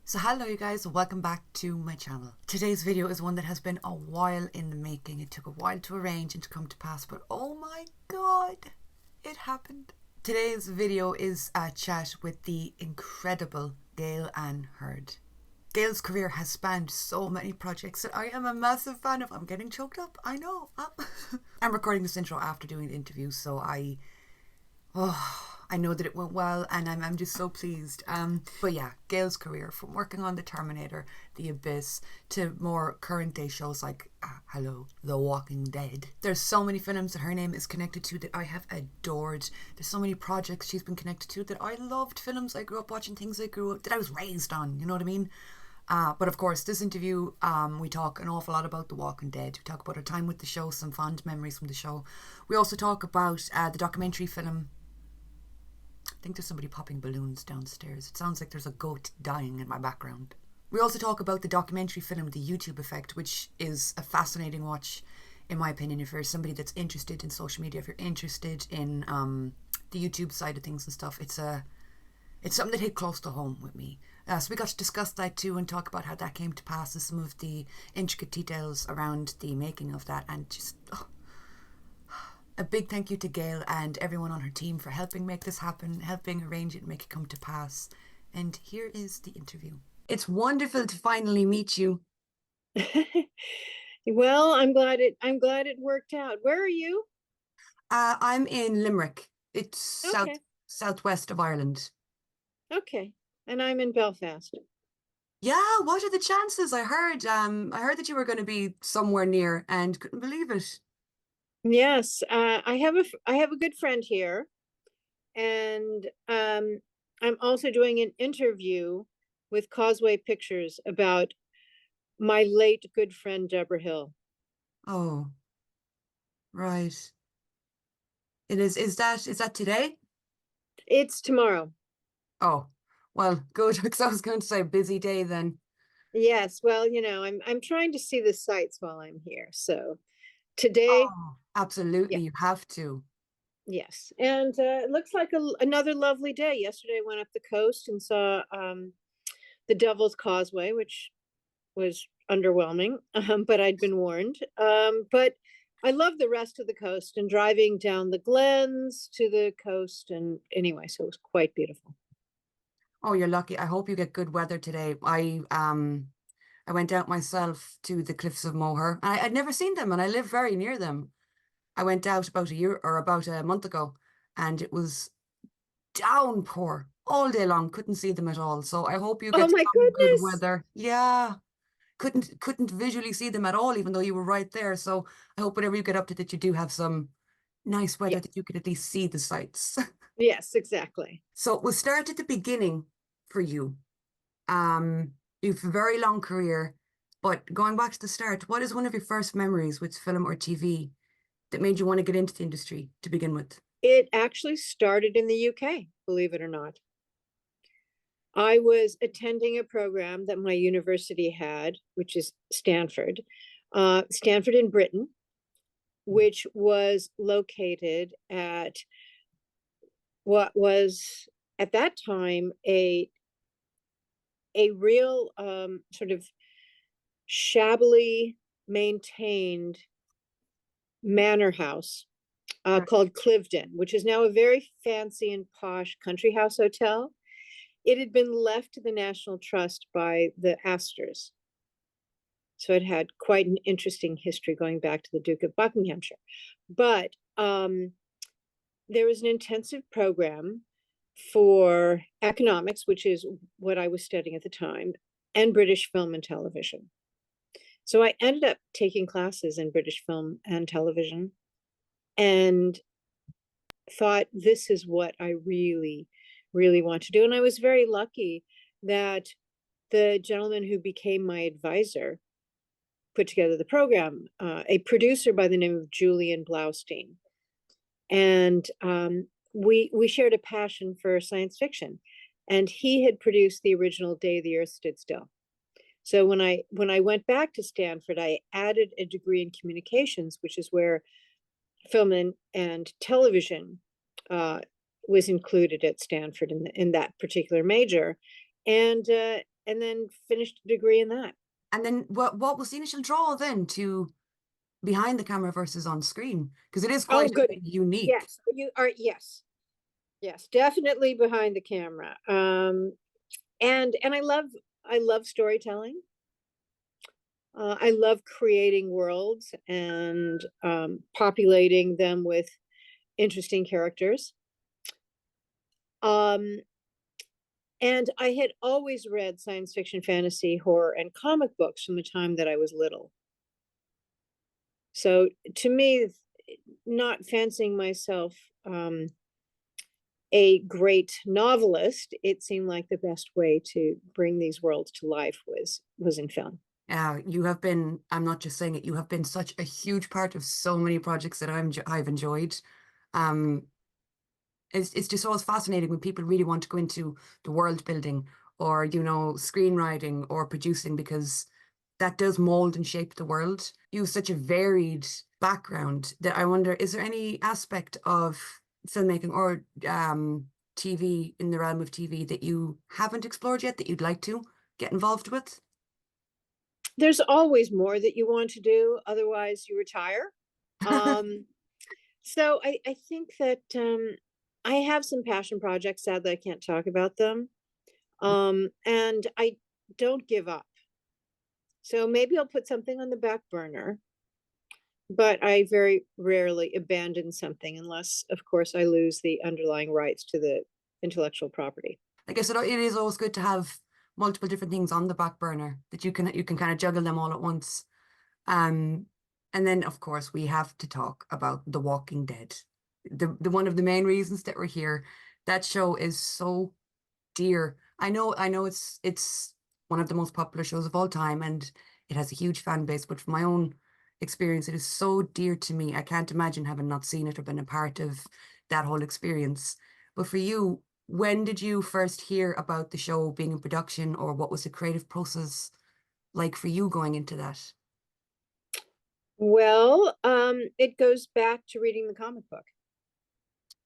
So hello you guys, welcome back to my channel. Today's video is one that has been a while in the making. It took a while to arrange and to come to pass, but oh my god, it happened. Today's video is a chat with the incredible Gale and Hurd. Gale's career has spanned so many projects that I am a massive fan of. I'm getting choked up, I know. I'm recording this intro after doing the interview, so I know that it went well, and I'm just so pleased. But yeah, Gale's career, from working on The Terminator, The Abyss, to more current day shows like The Walking Dead. There's so many films that her name is connected to that I have adored. There's so many projects she's been connected to that I loved. Films I grew up watching, things I grew up that I was raised on. You know what I mean? But of course, this interview, we talk an awful lot about The Walking Dead. We talk about our time with the show, some fond memories from the show. We also talk about the documentary film. I think there's somebody popping balloons downstairs. It sounds like there's a goat dying in my background. We also talk about the documentary film The YouTube Effect, which is a fascinating watch, in my opinion, if you're somebody that's interested in social media, if you're interested in the YouTube side of things and stuff. It's something that hit close to home with me. So we got to discuss that too and talk about how that came to pass and some of the intricate details around the making of that, and just a big thank you to Gale and everyone on her team for helping make this happen, helping arrange it and make it come to pass. And here is the interview. It's wonderful to finally meet you. Well, I'm glad it worked out. Where are you? I'm in Limerick. It's Okay. southwest of Ireland. Okay. And I'm in Belfast. Yeah, what are the chances? I heard that you were going to be somewhere near and couldn't believe it. Yes, I have a good friend here, and I'm also doing an interview with Causeway Pictures about my late good friend Deborah Hill. Oh, right. Is that today? It's tomorrow. Oh, well, good, because I was going to say busy day then. Yes, well, I'm trying to see the sights while I'm here. So today, Oh, yeah, absolutely, you have to. yes, and it looks like another lovely day. Yesterday, I went up the coast and saw the Devil's Causeway, which was underwhelming, but I'd been warned. But I love the rest of the coast and driving down the glens to the coast. And anyway, so it was quite beautiful. Oh, you're lucky. I hope you get good weather today. I went out myself to the cliffs of Moher. I'd never seen them, and I live very near them. I went out about a month ago, and it was downpour all day long. Couldn't see them at all. So I hope you Oh get my some good goodness. weather. Yeah, couldn't visually see them at all, even though you were right there. So I hope whatever you get up to, that you do have some nice weather Yes. that you could at least see the sights. Yes, exactly. So we'll start at the beginning for you. You've a very long career, but going back to the start, what is one of your first memories with film or TV that made you want to get into the industry to begin with? It actually started in the UK, believe it or not. I was attending a program that my university had, which is Stanford, Stanford in Britain, which was located at what was at that time a real sort of shabbily maintained manor house Right. called Cliveden, which is now a very fancy and posh country house hotel. It had been left to the National Trust by the Astors. So it had quite an interesting history going back to the Duke of Buckinghamshire. But there was an intensive program for economics, which is what I was studying at the time, and British film and television. So I ended up taking classes in British film and television and thought, this is what I really, really want to do. And I was very lucky that the gentleman who became my advisor put together the program, a producer by the name of Julian Blaustein. And we shared a passion for science fiction, and he had produced the original Day the Earth Stood Still. So when I went back to Stanford, I added a degree in communications, which is where film and television was included at Stanford in that particular major, and and then finished a degree in that. And then what was the initial draw then to behind the camera versus on screen? Because it is Oh, quite good. unique. Yes, you are. Yes, yes, definitely behind the camera. And I love storytelling. I love creating worlds and populating them with interesting characters. Um, and I had always read science fiction, fantasy, horror, and comic books from the time that I was little. So to me, not fancying myself a great novelist, it seemed like the best way to bring these worlds to life was in film. You have been, I'm not just saying it, you have been such a huge part of so many projects that I've enjoyed. Um, it's just always fascinating when people really want to go into the world building or, you know, screenwriting or producing because that does mold and shape the world. You have such a varied background that I wonder, is there any aspect of filmmaking or TV in the realm of TV that you haven't explored yet that you'd like to get involved with? There's always more that you want to do, otherwise you retire. Um, so I think that I have some passion projects. Sadly, I can't talk about them. And I don't give up. So maybe I'll put something on the back burner, but I very rarely abandon something unless, of course, I lose the underlying rights to the intellectual property. I guess it is always good to have multiple different things on the back burner that you can kind of juggle them all at once. Um, and then of course we have to talk about The Walking Dead. The one of the main reasons that we're here. That show is so dear. I know it's one of the most popular shows of all time and it has a huge fan base, but from my own experience, it is so dear to me. I can't imagine having not seen it or been a part of that whole experience. But for you, when did you first hear about the show being in production, or what was the creative process like for you going into that? Well, it goes back to reading the comic book.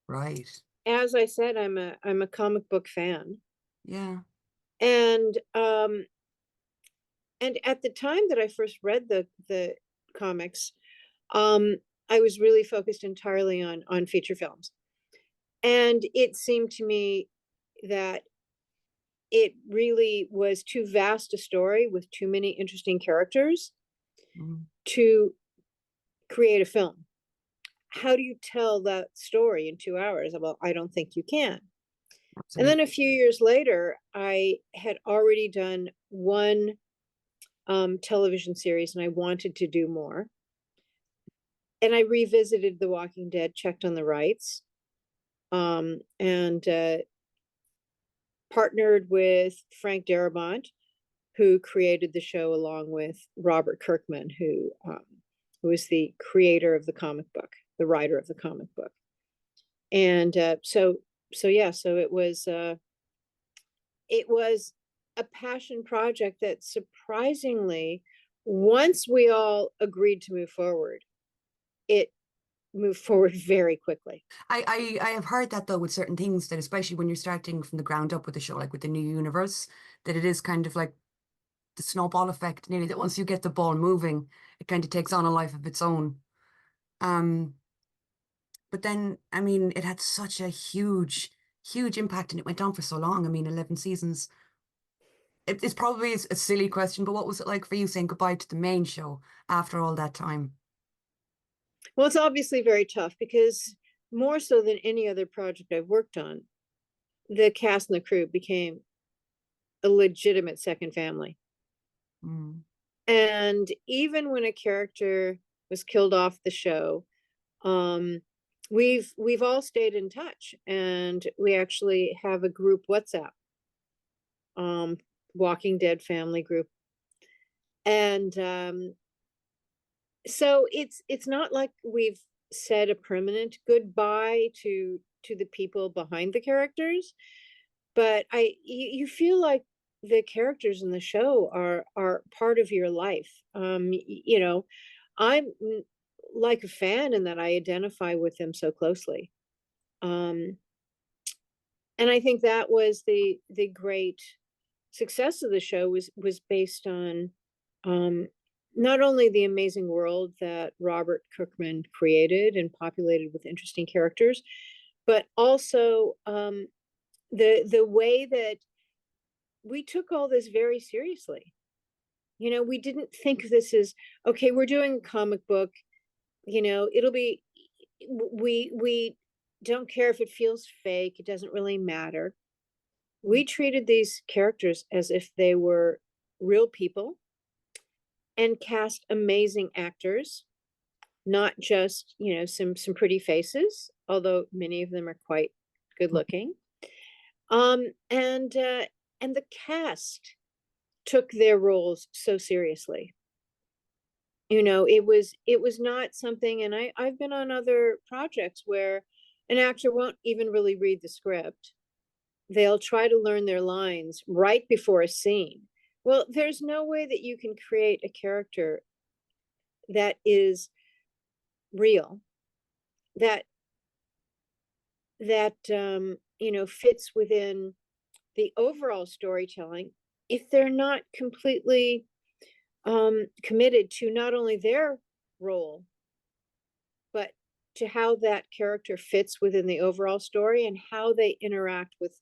Right. As I said, I'm a comic book fan, Yeah. and at the time that I first read the comics, um, I was really focused entirely on feature films, and it seemed to me that it really was too vast a story with too many interesting characters Mm, to create a film. How do you tell that story in 2 hours? Well, I don't think you can. And then absolutely. a few years later, I had already done one television series and I wanted to do more. And I revisited The Walking Dead, checked on the rights, and partnered with Frank Darabont, who created the show along with Robert Kirkman, who is the creator of the comic book, the writer of the comic book. And so it was a passion project that surprisingly, once we all agreed to move forward, it moved forward very quickly. I have heard that though with certain things that especially when you're starting from the ground up with the show, like with the new universe, that it is kind of like the snowball effect, nearly that once you get the ball moving, it kind of takes on a life of its own. Um, but then, I mean, it had such a huge impact and it went on for so long. I mean, 11 seasons. It's probably a silly question, but what was it like for you saying goodbye to the main show after all that time? Well, it's obviously very tough because more so than any other project I've worked on, the cast and the crew became a legitimate second family. Mm, And even when a character was killed off the show, um, we've all stayed in touch, and we actually have a group WhatsApp, um, Walking Dead family group, and so it's not like we've said a permanent goodbye to the people behind the characters, but you feel like the characters in the show are part of your life. You know, I'm like a fan in that I identify with them so closely. Um, and I think that was the great success of the show was based on not only the amazing world that Robert Kirkman created and populated with interesting characters, but also the way that we took all this very seriously. You know, we didn't think of this as, okay, we're doing a comic book, you know, it'll be, we don't care if it feels fake, it doesn't really matter. We treated these characters as if they were real people and cast amazing actors, not just, you know, some pretty faces, although many of them are quite good looking. And the cast took their roles so seriously. You know, it was not something, and I've been on other projects where an actor won't even really read the script. They'll try to learn their lines right before a scene. Well, there's no way that you can create a character that is real, that you know, fits within the overall storytelling if they're not completely committed to not only their role, but to how that character fits within the overall story and how they interact with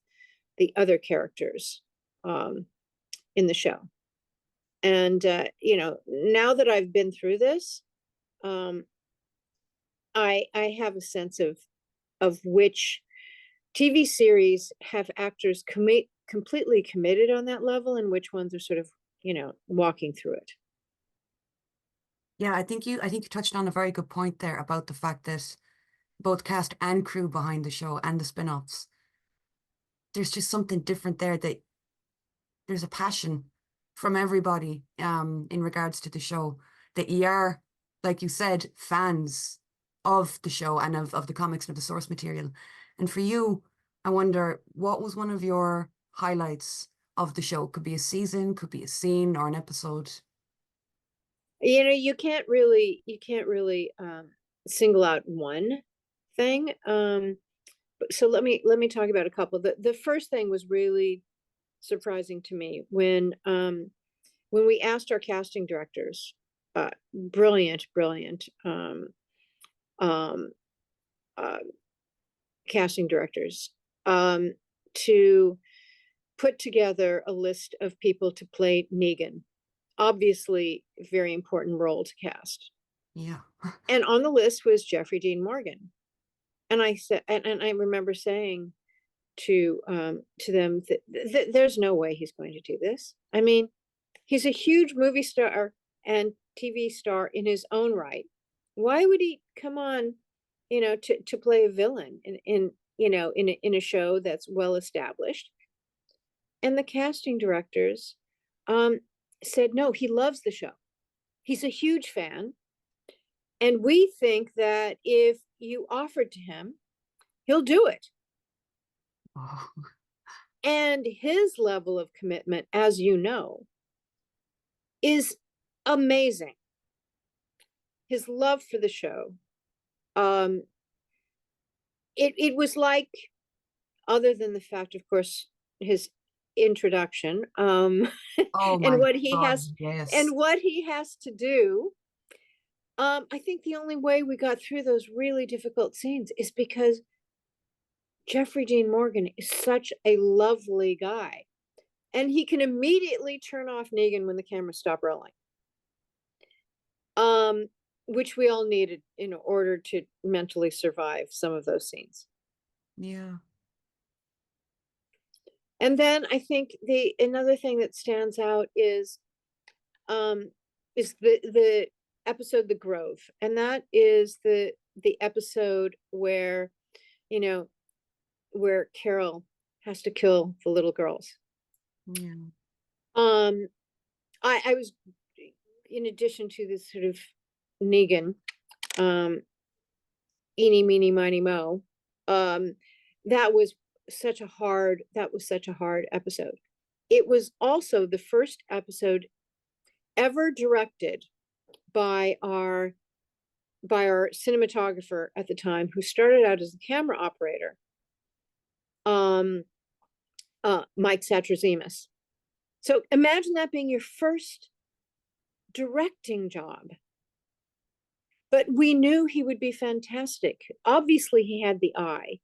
the other characters in the show. And you know, now that I've been through this, I have a sense of which TV series have actors completely committed on that level, and which ones are sort of, you know, walking through it. Yeah, I think you touched on a very good point there about the fact that both cast and crew behind the show and the spin-offs, there's just something different there, that there's a passion from everybody in regards to the show, that you are, like you said, fans of the show and of the comics and of the source material. And for you, I wonder, what was one of your highlights of the show? Could be a season, could be a scene or an episode. You know, you can't really single out one thing. So let me talk about a couple. The first thing was really surprising to me when we asked our casting directors, brilliant casting directors, to put together a list of people to play Negan. Obviously, very important role to cast. Yeah. And on the list was Jeffrey Dean Morgan. And I said, and I remember saying to them that there's no way he's going to do this. I mean, he's a huge movie star and TV star in his own right. Why would he come on, you know, to play a villain in you know, in a show that's well established? And the casting directors said no, he loves the show. He's a huge fan, and we think that if you offered to him, he'll do it. Oh. And his level of commitment, as you know, is amazing. His love for the show. It was like, other than the fact, of course, his introduction, Oh and my what he God, has yes. to do. I think the only way we got through those really difficult scenes is because Jeffrey Dean Morgan is such a lovely guy, and he can immediately turn off Negan when the camera stopped rolling. Which we all needed in order to mentally survive some of those scenes. Yeah. And then I think another thing that stands out is the episode The Grove, and that is the episode where, you know, where Carol has to kill the little girls. Yeah. I was, in addition to this sort of Negan, eeny meeny miny mo, that was such a hard episode. It was also the first episode ever directed by our cinematographer at the time, who started out as a camera operator, Mike Satrazemis. So imagine that being your first directing job. But we knew he would be fantastic. Obviously, he had the eye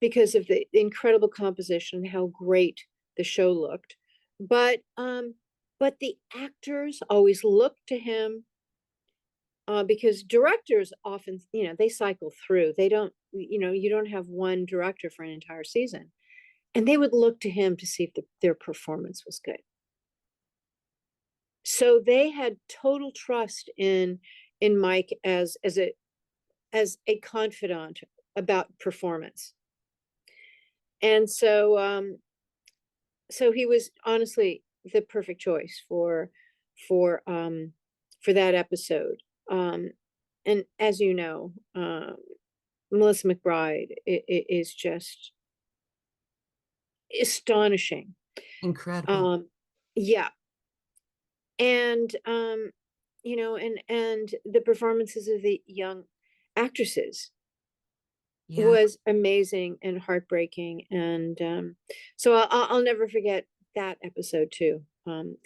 because of the incredible composition, how great the show looked. But the actors always looked to him, because directors often, they cycle through. They don't, you don't have one director for an entire season, and they would look to him to see if their performance was good. So they had total trust in Mike as a confidant about performance. And so he was honestly the perfect choice for that episode. And as you know, Melissa McBride is just astonishing. Incredible. Yeah. And and the performances of the young actresses Yeah. was amazing and heartbreaking. And so I'll never forget that episode too,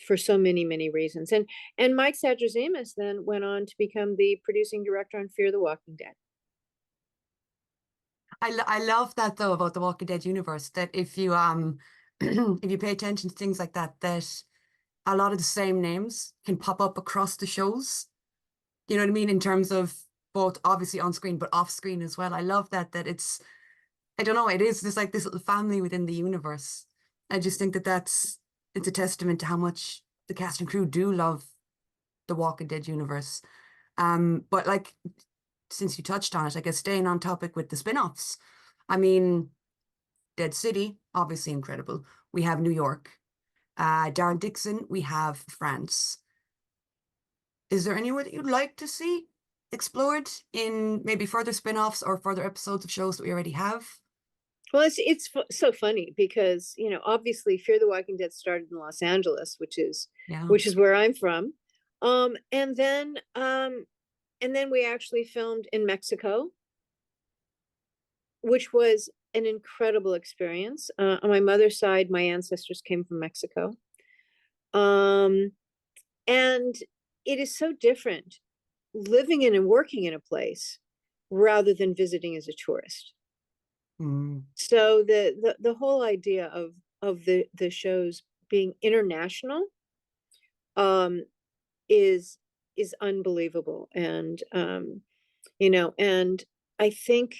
for so many reasons. And Mike Sadrzimis then went on to become the producing director on Fear the Walking Dead. I love that though about the Walking Dead universe, that if you if you pay attention to things like that, that a lot of the same names can pop up across the shows. You know what I mean? In terms of both obviously on screen, but off screen as well. I love that it's, I don't know, it is just like this little family within the universe. I just think that it's a testament to how much the cast and crew do love the Walking Dead universe. But like, since you touched on it, I guess staying on topic with the spin-offs, I mean, Dead City, obviously incredible. We have New York. Darren Dixon, we have France. Is there anywhere that you'd like to see explored in maybe further spin-offs or further episodes of shows that we already have? Well, so funny because obviously Fear the Walking Dead started in Los Angeles, Yeah. which is where I'm from, and then we actually filmed in Mexico, which was an incredible experience. On my mother's side, my ancestors came from Mexico, and it is so different living in and working in a place rather than visiting as a tourist. Mm. So the whole idea of the shows being international, um, is unbelievable. And and I think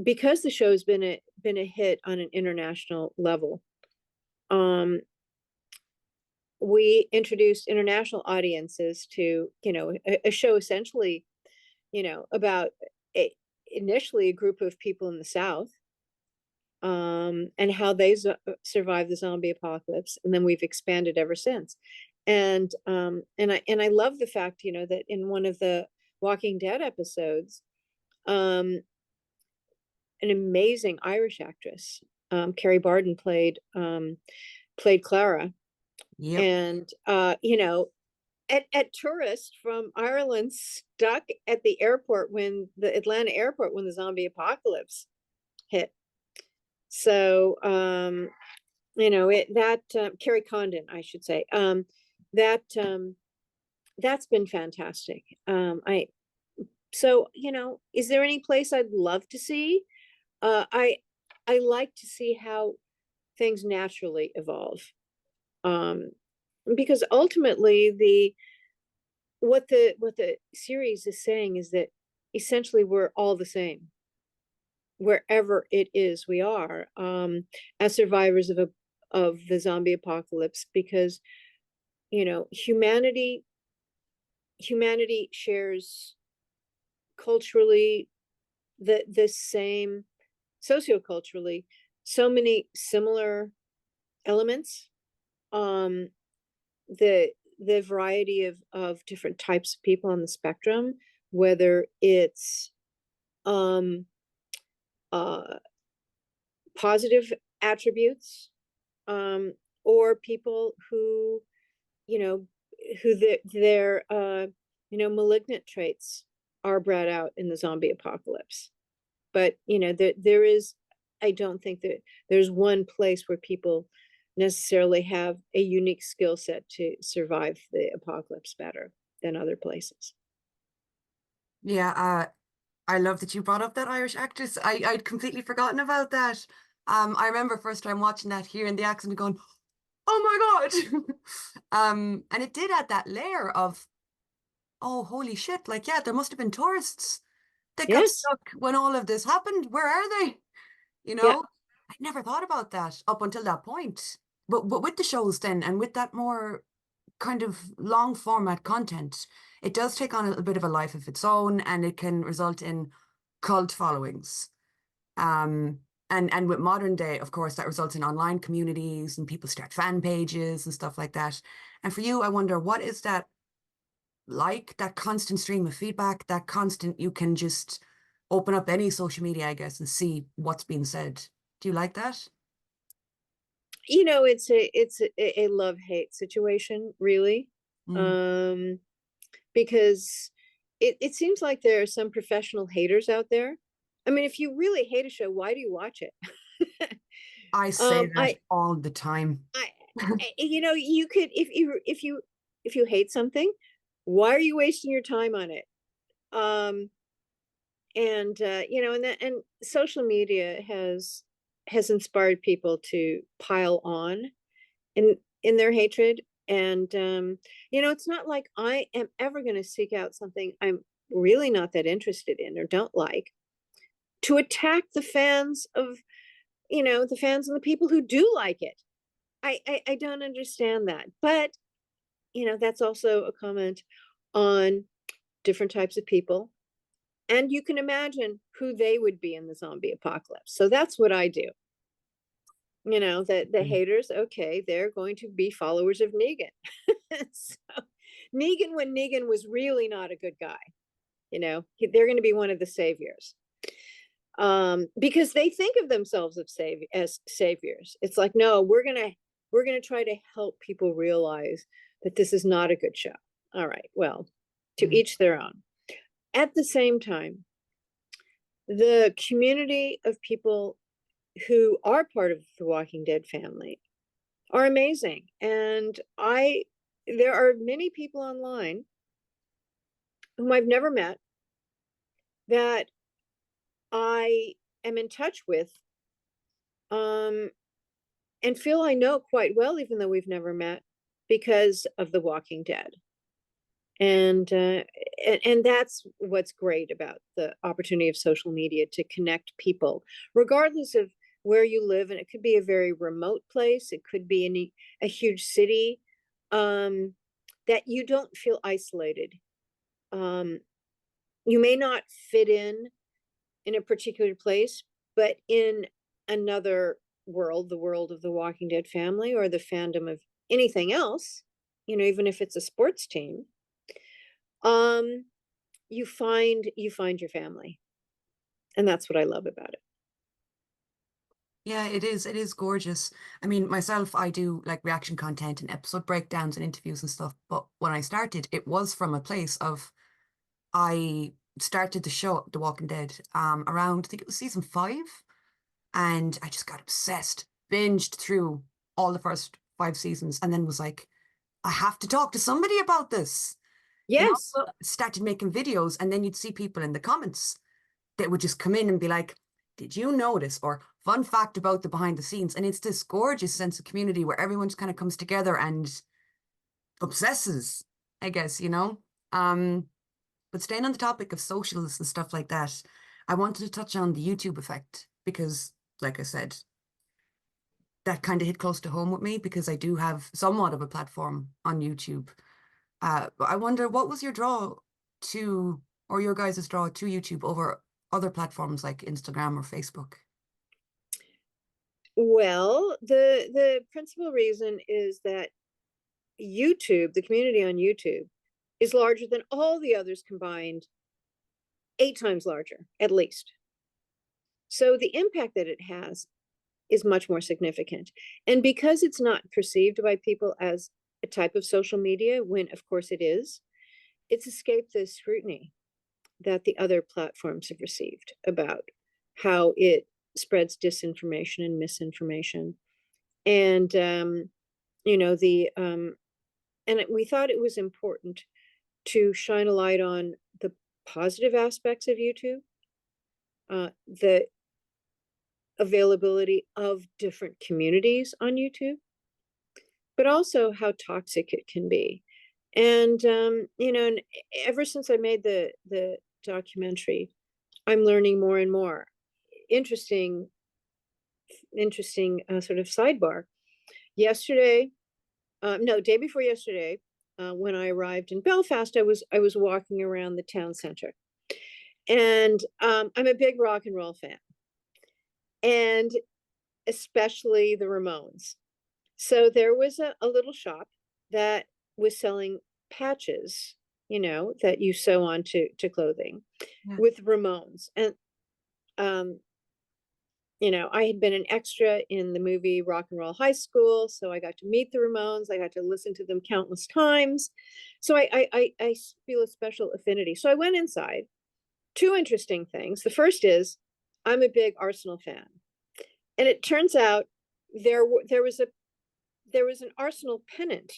because the show's been a hit on an international level, we introduced international audiences to a show essentially about initially a group of people in the South, and how they survived the zombie apocalypse, and then we've expanded ever since. And I love the fact that in one of the Walking Dead episodes, an amazing Irish actress, Carrie Barden, played Clara. Yep. And at tourists from Ireland stuck at the airport when the Atlanta airport when the zombie apocalypse hit. So Carrie Condon, I should say, that that's been fantastic. Is there any place I'd love to see? I like to see how things naturally evolve, because ultimately what the series is saying is that essentially we're all the same wherever it is we are, as survivors of the zombie apocalypse, because humanity shares culturally the same, socioculturally, so many similar elements. The variety of different types of people on the spectrum, whether it's positive attributes, or people who their malignant traits are brought out in the zombie apocalypse. But there is, I don't think that there's one place where people necessarily have a unique skill set to survive the apocalypse better than other places. Yeah, I love that you brought up that Irish actress. I'd completely forgotten about that. I remember first time watching that, hearing the accent and going, "Oh my God." And it did add that layer of, oh, holy shit, like, yeah, there must have been tourists that got Yes. stuck when all of this happened. Where are they? You Yeah. know, I never thought about that up until that point. But with the shows then, and with that more kind of long format content, it does take on a little bit of a life of its own, and it can result in cult followings. Um, and with modern day, of course, that results in online communities and people start fan pages and stuff like that. And for you, I wonder, what is that like, that constant stream of feedback, that constant, you can just open up any social media, I guess, and see what's being said. Do you like that? It's a love-hate situation, really. Mm. Um, because it seems like there are some professional haters out there. I mean, if you really hate a show, why do you watch it? I say Um, that I all the time. I you could, if you hate something, why are you wasting your time on it? Um, and and social media has inspired people to pile on in their hatred. And it's not like I am ever going to seek out something I'm really not that interested in or don't like, to attack the fans of, the fans and the people who do like it. I don't understand that. But that's also a comment on different types of people, and you can imagine who they would be in the zombie apocalypse. So that's what I do. That the haters, okay, they're going to be followers of Negan. So Negan, when Negan was really not a good guy, they're going to be one of the saviors. Because they think of themselves as saviors. It's like, no, we're gonna try to help people realize that this is not a good show. All right, well, to Mm. each their own. At the same time, the community of people who are part of the Walking Dead family are amazing. And there are many people online whom I've never met that I am in touch with, um, and feel I know quite well, even though we've never met, because of The Walking Dead. And that's what's great about the opportunity of social media, to connect people, regardless of where you live. And it could be a very remote place, it could be in a huge city, that you don't feel isolated. Um, you may not fit in a particular place, but in another world, the world of the Walking Dead family, or the fandom of anything else, even if it's a sports team, um, you find your family. And that's what I love about it. Yeah, it is. It is gorgeous. I mean, myself, I do like reaction content and episode breakdowns and interviews and stuff. But when I started, it was from a place of, I started the show, The Walking Dead, around, I think it was season 5. And I just got obsessed, binged through all the first 5 seasons, and then was like, I have to talk to somebody about this. You know, Yes. so started making videos, and then you'd see people in the comments that would just come in and be like, did you notice? Or fun fact about the behind the scenes. And it's this gorgeous sense of community where everyone just kind of comes together and obsesses, I guess, you know? Um, but staying on the topic of socials and stuff like that, I wanted to touch on the YouTube effect because, like I said, that kind of hit close to home with me because I do have somewhat of a platform on YouTube. But I wonder, what was your draw to, or your guys' draw to YouTube over other platforms like Instagram or Facebook? Well, the principal reason is that YouTube, the community on YouTube, is larger than all the others combined, 8 times larger, at least. So the impact that it has is much more significant. And because it's not perceived by people as a type of social media, when of course it is, it's escaped the scrutiny that the other platforms have received about how it spreads disinformation and misinformation. And you know, and we thought it was important to shine a light on the positive aspects of YouTube, the availability of different communities on YouTube, but also how toxic it can be. And you know, and ever since I made the documentary, I'm learning more and more. Interesting, interesting sort of sidebar. Yesterday, no, day before yesterday, when I arrived in Belfast, I was walking around the town center, and I'm a big rock and roll fan, and especially the Ramones. So there was a little shop that was selling patches, you know, that you sew onto clothing, Yeah. with Ramones. And um, you know, I had been an extra in the movie Rock and Roll High School, so I got to meet the Ramones. I got to listen to them countless times. So I feel a special affinity. So I went inside. Two interesting things. The first is I'm a big Arsenal fan, and it turns out there was an Arsenal pennant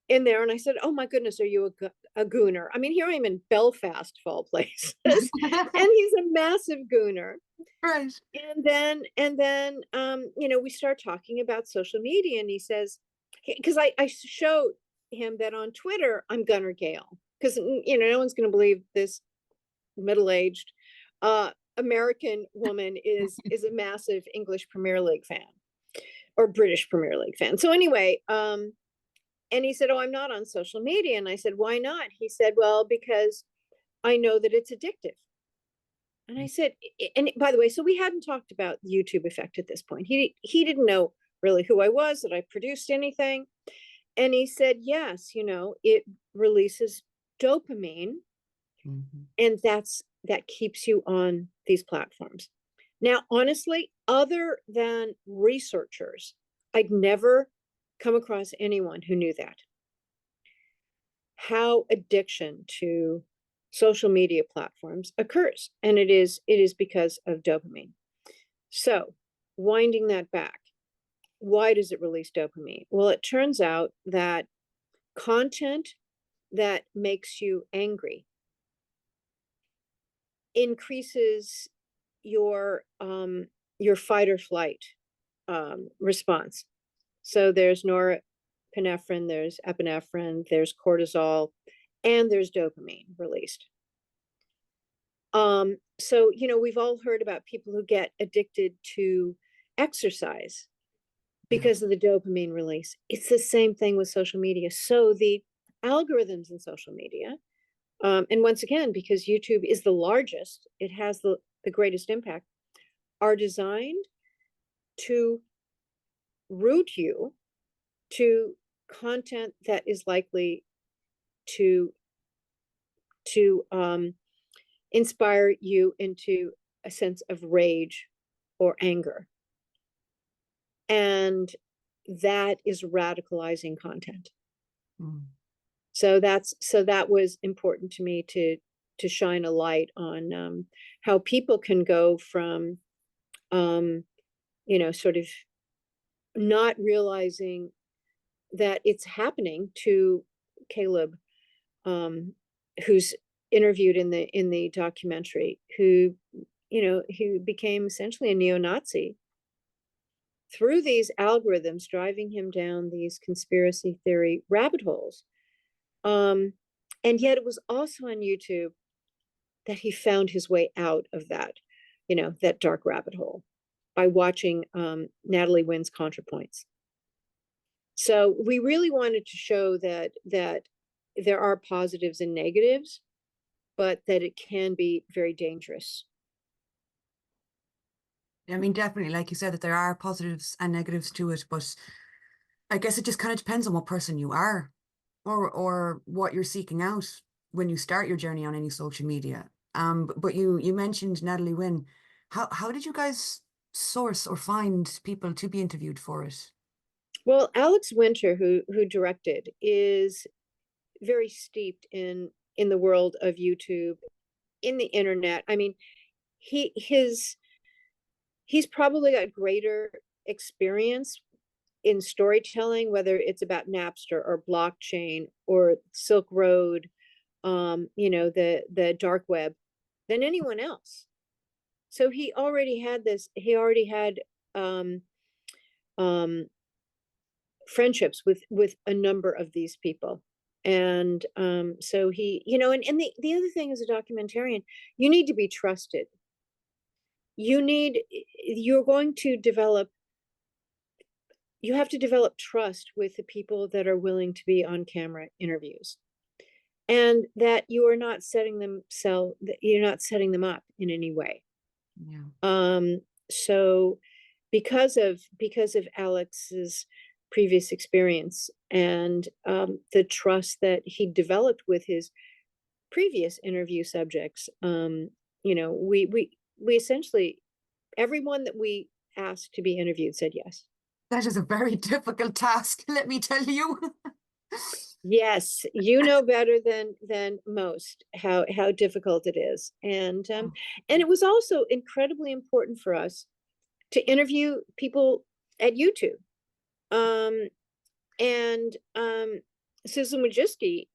in there, and I said, "Oh my goodness, are you a gooner?" I mean, here I am in Belfast, of all places, and he's a massive gooner. Right. And then you know, we start talking about social media, and he says, because I showed him that on Twitter I'm Gunner Gale, because you know, no one's going to believe this middle-aged American woman is a massive English Premier League fan or British Premier League fan. So anyway, and he said, "Oh, I'm not on social media." And I said, "Why not?" He said, "Well, because I know that it's addictive." And I said, and by the way, so we hadn't talked about the YouTube effect at this point. He didn't know really who I was, that I produced anything. And he said, "Yes, you know, it releases dopamine, Mhm. and that keeps you on these platforms." Now, honestly, other than researchers, I'd never come across anyone who knew that. How addiction to social media platforms occurs, and it is because of dopamine. So, winding that back, why does it release dopamine? Well, it turns out that content that makes you angry increases your fight or flight response. So there's norepinephrine, there's epinephrine, there's cortisol, and there's dopamine released. So, you know, we've all heard about people who get addicted to exercise Yeah. because of the dopamine release. It's the same thing with social media. So the algorithms in social media, and once again, because YouTube is the largest, it has the greatest impact, are designed to route you to content that is likely to to inspire you into a sense of rage or anger, and that is radicalizing content. Mm. So that was important to me to shine a light on how people can go from um, you know, sort of not realizing that it's happening to Caleb, um, who's interviewed in the documentary, who, you know, who became essentially a neo-Nazi through these algorithms driving him down these conspiracy theory rabbit holes. Um, and yet it was also on YouTube that he found his way out of that, you know, that dark rabbit hole by watching Natalie Wynn's ContraPoints. So we really wanted to show that there are positives and negatives, but that it can be very dangerous. I mean, definitely, like you said, that there are positives and negatives to it, but I guess it just kind of depends on what person you are, or what you're seeking out when you start your journey on any social media. But you mentioned Natalie Wynn. How did you guys source or find people to be interviewed for it? Well, Alex Winter, who directed, is very steeped in the world of YouTube, in the internet. I mean, he's probably got greater experience in storytelling, whether it's about Napster or blockchain or Silk Road, the dark web, than anyone else. So he already had um, um, friendships with a number of these people. And so he, and the other thing as a documentarian, you need to be trusted. You're going to develop, you have to develop trust with the people that are willing to be on camera interviews, and that you're not setting them up in any way. Yeah. So because of Alex's previous experience and the trust that he developed with his previous interview subjects, we essentially, everyone that we asked to be interviewed said yes. That is a very difficult task, let me tell you. Yes, you know better than most how difficult it is, and it was also incredibly important for us to interview people at YouTube. And Susan Wojcicki,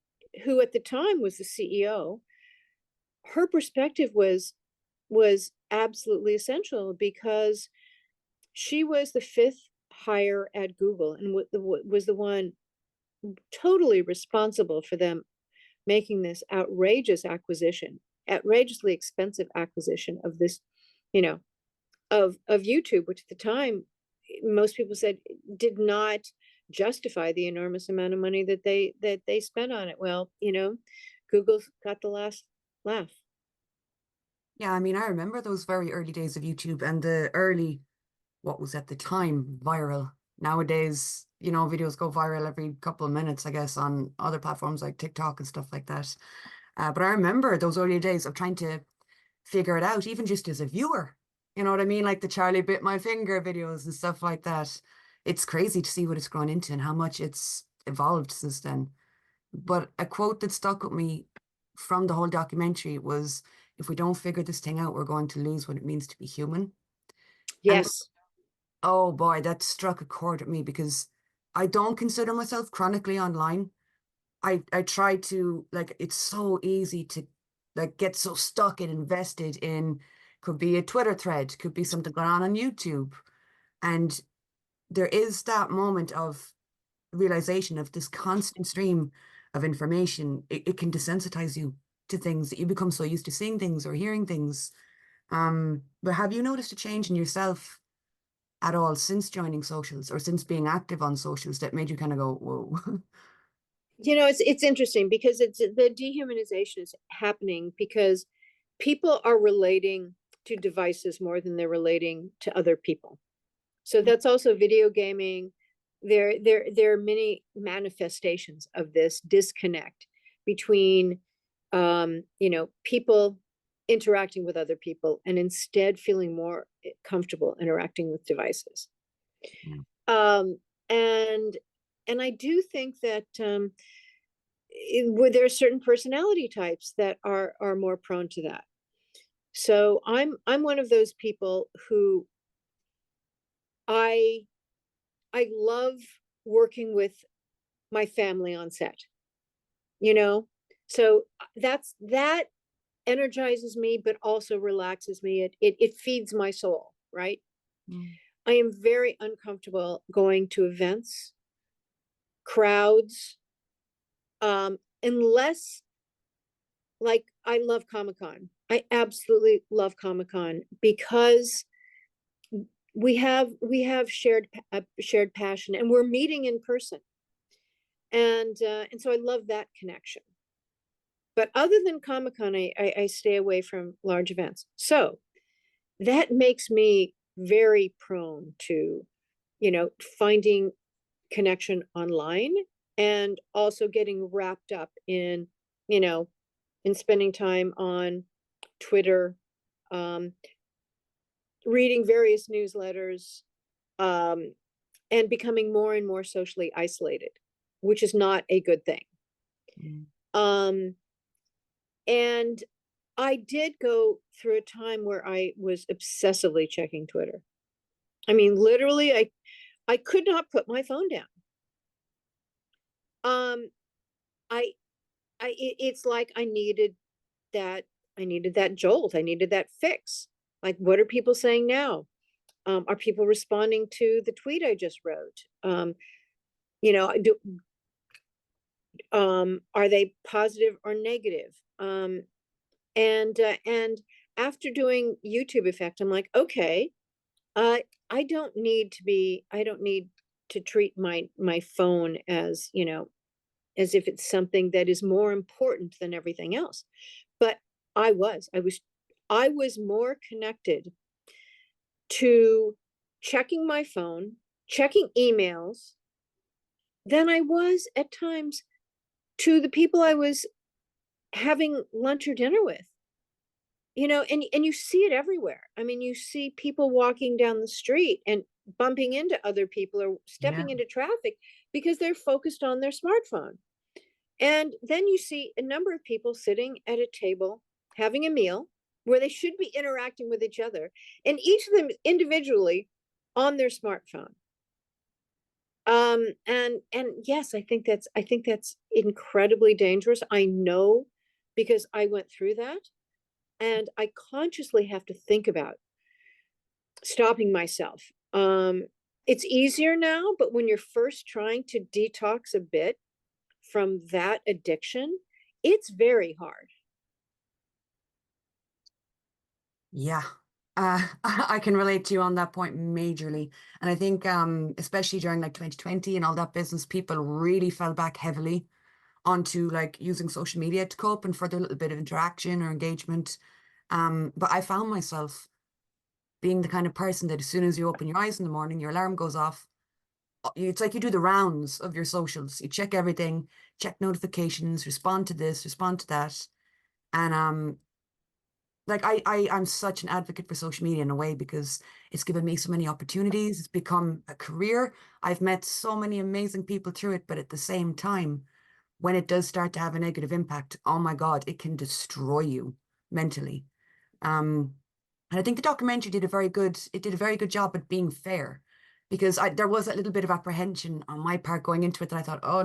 who at the time was the CEO, her perspective was absolutely essential, because she was the fifth hire at Google and was the one totally responsible for them making this outrageously expensive acquisition of this, of YouTube, which at the time most people said did not justify the enormous amount of money that they spent on it. Well, Google got the last laugh. Yeah, I mean, I remember those very early days of YouTube and the early, what was at the time, viral. Nowadays, videos go viral every couple of minutes, I guess, on other platforms like TikTok and stuff like that. But I remember those early days of trying to figure it out, even just as a viewer. You know what I mean? Like the Charlie bit my finger videos and stuff like that. It's crazy to see what it's grown into and how much it's evolved since then. But a quote that stuck with me from the whole documentary was, if we don't figure this thing out, we're going to lose what it means to be human. And Yes. oh boy, that struck a chord with me, because I don't consider myself chronically online. I try to, like, it's so easy to like get so stuck and invested in, could be a Twitter thread, could be something going on YouTube. And there is that moment of realization of this constant stream of information. It can desensitize you to things, that you become so used to seeing things or hearing things. But have you noticed a change in yourself at all since joining socials or since being active on socials that made you kind of go, whoa? It's interesting, because the dehumanization is happening because people are relating to devices more than they're relating to other people. So that's also video gaming. There are many manifestations of this disconnect between people interacting with other people and instead feeling more comfortable interacting with devices. Yeah. And I do think that there are certain personality types that are more prone to that. So I'm one of those people who I love working with my family on set, so that energizes me, but also relaxes me. It feeds my soul, right? Mm. I am very uncomfortable going to events, crowds, unless, like, I love Comic-Con. I absolutely love Comic-Con, because we have shared passion, and we're meeting in person, and so I love that connection. But other than Comic-Con, I stay away from large events. So that makes me very prone to, finding connection online, and also getting wrapped up in, in spending time on Twitter, reading various newsletters, and becoming more and more socially isolated, which is not a good thing. Mm. And I did go through a time where I was obsessively checking Twitter. I mean, literally, I could not put my phone down. It's like I needed that jolt. I needed that fix. Like, what are people saying now? Are people responding to the tweet I just wrote? Are they positive or negative? And after doing YouTube Effect, I'm like, okay, I don't need to treat my phone as, as if it's something that is more important than everything else. But I was more connected to checking my phone, checking emails, than I was at times to the people I was having lunch or dinner with. And you see it everywhere. I mean, you see people walking down the street and bumping into other people or Yeah. stepping into traffic because they're focused on their smartphone. And then you see a number of people sitting at a table having a meal where they should be interacting with each other, and each of them individually on their smartphone. And yes, I think that's incredibly dangerous. I know, because I went through that, and I consciously have to think about stopping myself. It's easier now, but when you're first trying to detox a bit from that addiction, it's very hard. Yeah. I can relate to you on that point majorly. And I think especially during like 2020 and all that business, people really fell back heavily onto like using social media to cope and for their little bit of interaction or engagement. But I found myself being the kind of person that as soon as you open your eyes in the morning, your alarm goes off. It's like you do the rounds of your socials. You check everything, check notifications, respond to this, respond to that. And like I'm such an advocate for social media in a way because it's given me so many opportunities. It's become a career. I've met so many amazing people through it, but at the same time, when it does start to have a negative impact, oh my God, it can destroy you mentally. Um, and I think the documentary did a very good job at being fair because there was a little bit of apprehension on my part going into it that I thought, oh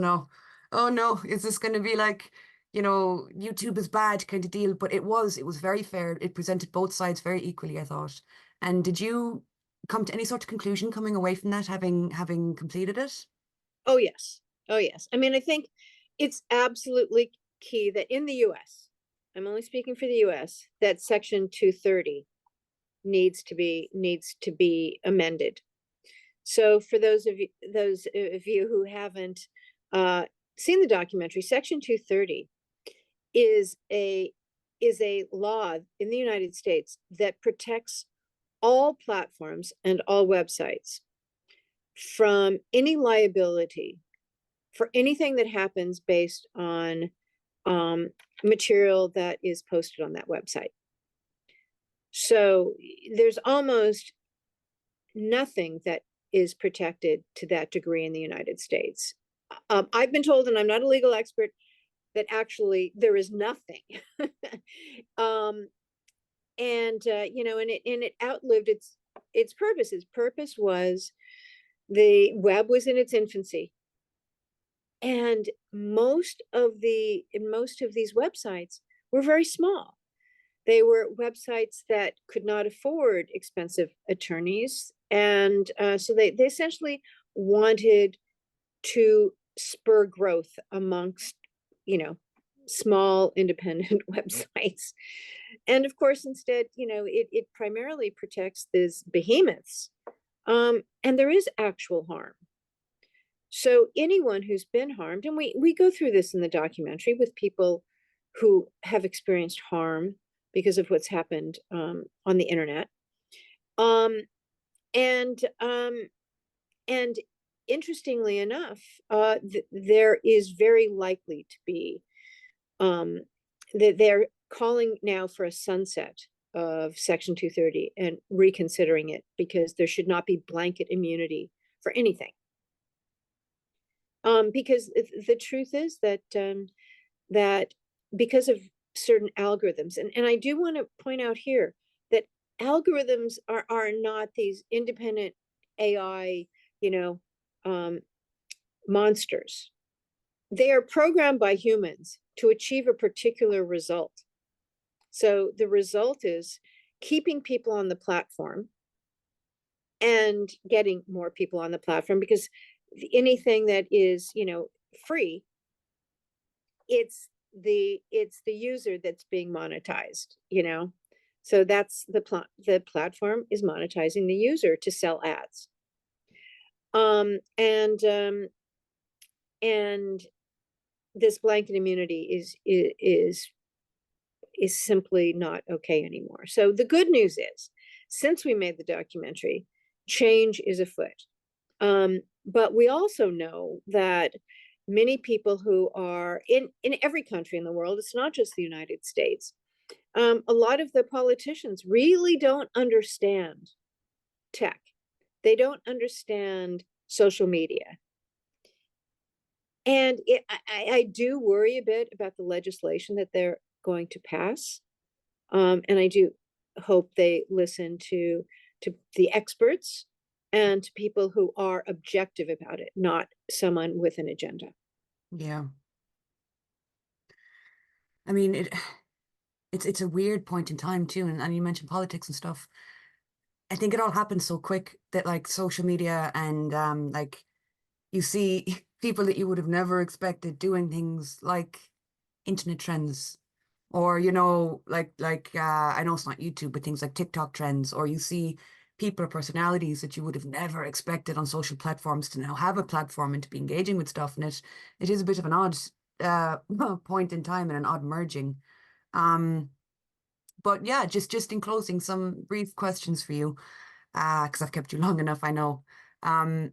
no, is this going to be like, YouTube is bad kind of deal? But it was very fair. It presented both sides very equally, I thought. And did you come to any sort of conclusion coming away from that, having completed it? Oh, yes. Oh, yes. I mean, I think it's absolutely key that in the US, I'm only speaking for the US, that Section 230 needs to be amended. So for those of you who haven't seen the documentary, Section 230 is a law in the United States that protects all platforms and all websites from any liability for anything that happens based on material that is posted on that website. So there's almost nothing that is protected to that degree in the United States. I've been told, and I'm not a legal expert, that actually there is nothing. And it outlived its purpose. Its purpose was the web was in its infancy, and most of these websites were very small. They were websites that could not afford expensive attorneys, and so they essentially wanted to spur growth amongst small independent websites. And of course, instead, it primarily protects these behemoths, and there is actual harm. So anyone who's been harmed, and we go through this in the documentary with people who have experienced harm because of what's happened on the internet. Um, and and interestingly enough, there is very likely to be that they're calling now for a sunset of Section 230 and reconsidering it, because there should not be blanket immunity for anything. Because the truth is that that because of certain algorithms, and I do want to point out here that algorithms are not these independent AI, you know, monsters. They are programmed by humans to achieve a particular result. So the result is keeping people on the platform and getting more people on the platform, because anything that is, free, it's the user that's being monetized, so that's the platform is monetizing the user to sell ads. And this blanket immunity is simply not okay anymore. So the good news is, since we made the documentary, change is afoot. But we also know that many people who are in every country in the world, it's not just the United States, a lot of the politicians really don't understand tech. They don't understand social media. And I do worry a bit about the legislation that they're going to pass. And I do hope they listen to the experts and to people who are objective about it, not someone with an agenda. Yeah. I mean, it's a weird point in time too, and you mentioned politics and stuff. I think it all happened so quick that like social media and like you see people that you would have never expected doing things like internet trends, or I know it's not YouTube, but things like TikTok trends, or you see people or personalities that you would have never expected on social platforms to now have a platform and to be engaging with stuff. And it is a bit of an odd point in time and an odd merging. Um, but yeah, just in closing, some brief questions for you, because I've kept you long enough, I know. Um,